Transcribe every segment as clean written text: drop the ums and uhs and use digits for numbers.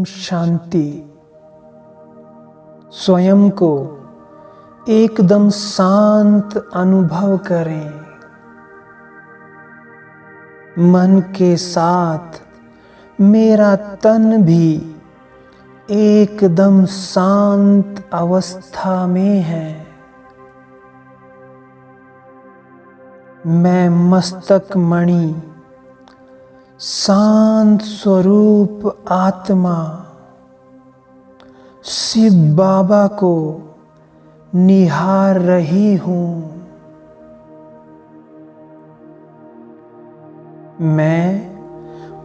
शांति। स्वयं को एकदम शांत अनुभव करें। मन के साथ मेरा तन भी एकदम शांत अवस्था में है। मैं मस्तक मणि शांत स्वरूप आत्मा शिव बाबा को निहार रही हूँ। मैं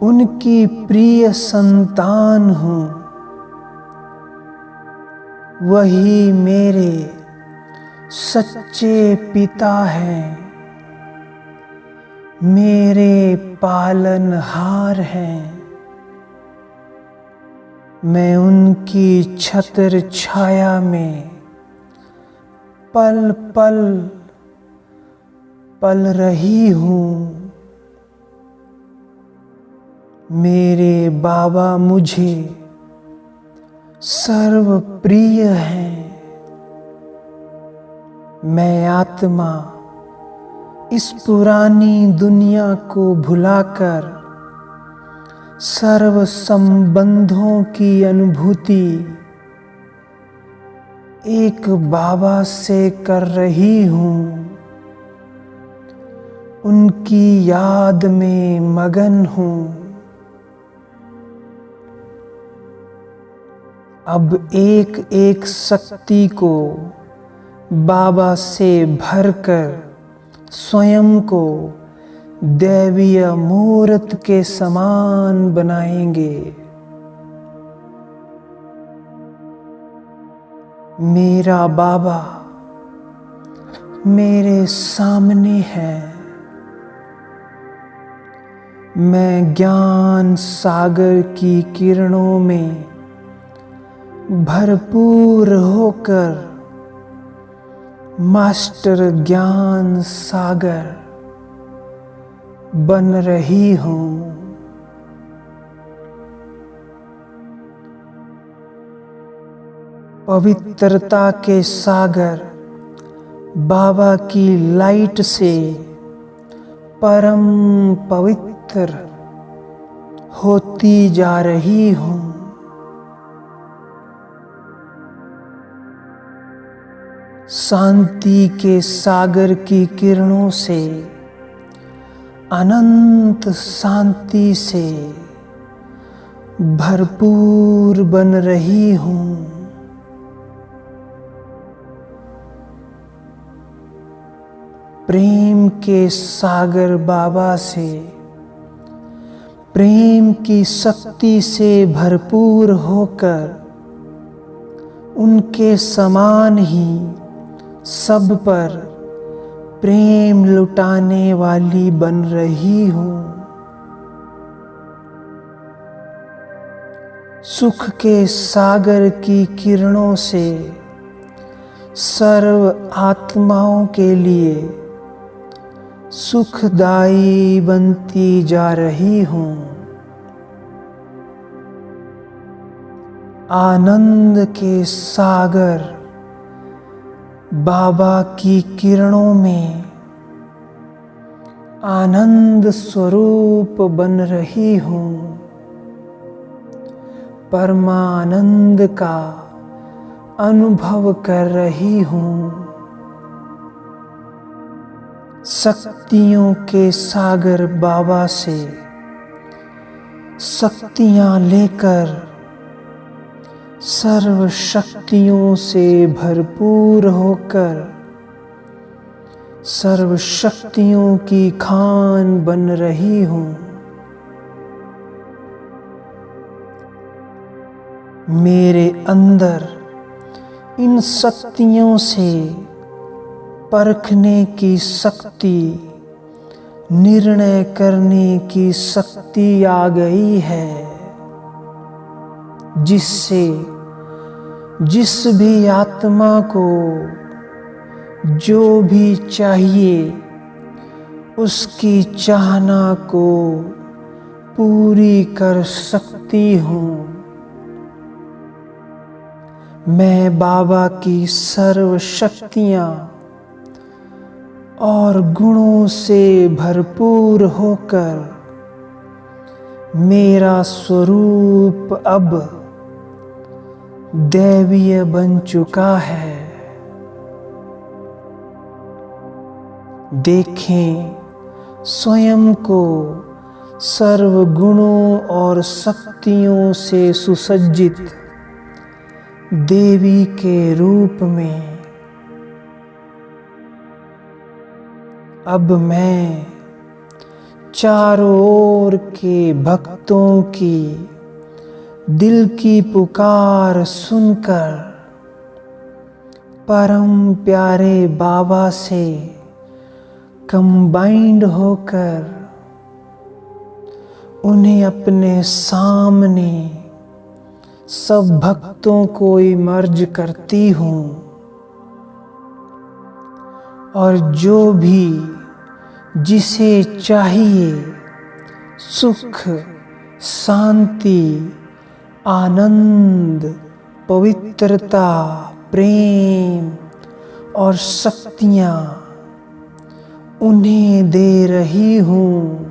उनकी प्रिय संतान हूँ। वही मेरे सच्चे पिता हैं, मेरे पालनहार हैं। मैं उनकी छत्र छाया में पल पल पल रही हूँ। मेरे बाबा मुझे सर्व प्रिय हैं। मैं आत्मा इस पुरानी दुनिया को भुलाकर सर्व संबंधों की अनुभूति एक बाबा से कर रही हूँ। उनकी याद में मगन हूँ। अब एक एक शक्ति को बाबा से भरकर स्वयं को दैवीय मूर्त के समान बनाएंगे। मेरा बाबा मेरे सामने है। मैं ज्ञान सागर की किरणों में भरपूर होकर मास्टर ज्ञान सागर बन रही हूँ। पवित्रता के सागर बाबा की लाइट से परम पवित्र होती जा रही हूँ। शांति के सागर की किरणों से अनंत शांति से भरपूर बन रही हूँ। प्रेम के सागर बाबा से प्रेम की शक्ति से भरपूर होकर उनके समान ही सब पर प्रेम लुटाने वाली बन रही हूँ। सुख के सागर की किरणों से सर्व आत्माओं के लिए सुखदायी बनती जा रही हूँ। आनंद के सागर बाबा की किरणों में आनंद स्वरूप बन रही हूँ। परमानंद का अनुभव कर रही हूँ। शक्तियों के सागर बाबा से शक्तियाँ लेकर सर्व शक्तियों से भरपूर होकर सर्व शक्तियों की खान बन रही हूँ। मेरे अंदर इन शक्तियों से परखने की शक्ति, निर्णय करने की शक्ति आ गई है, जिससे जिस भी आत्मा को जो भी चाहिए उसकी चाहना को पूरी कर सकती हूँ। मैं बाबा की सर्व शक्तियाँ और गुणों से भरपूर होकर मेरा स्वरूप अब दैवीय बन चुका है। देखें स्वयं को सर्व गुणों और शक्तियों से सुसज्जित देवी के रूप में। अब मैं चारों ओर के भक्तों की दिल की पुकार सुनकर परम प्यारे बाबा से कंबाइंड होकर उन्हें अपने सामने सब भक्तों को इमर्ज करती हूँ और जो भी जिसे चाहिए सुख, शांति, आनंद, पवित्रता, प्रेम और शक्तियाँ उन्हें दे रही हूँ।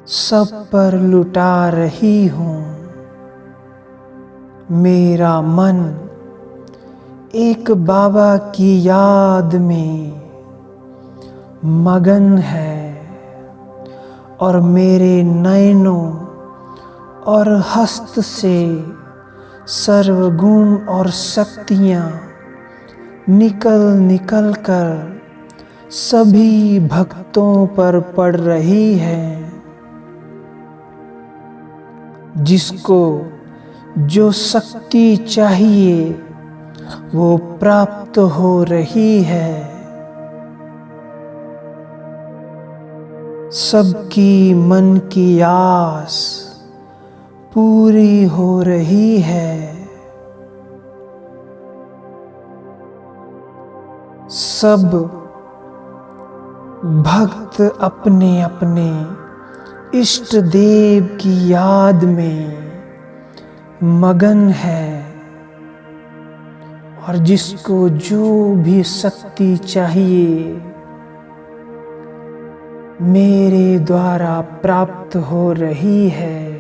सब पर लुटा रही हूँ। मेरा मन एक बाबा की याद में मगन है और मेरे नयनों और हस्त से सर्वगुण और शक्तियाँ निकल कर सभी भक्तों पर पड़ रही है। जिसको जो शक्ति चाहिए वो प्राप्त हो रही है। सबकी मन की आस पूरी हो रही है। सब भक्त अपने अपने इष्ट देव की याद में मगन है और जिसको जो भी शक्ति चाहिए मेरे द्वारा प्राप्त हो रही है।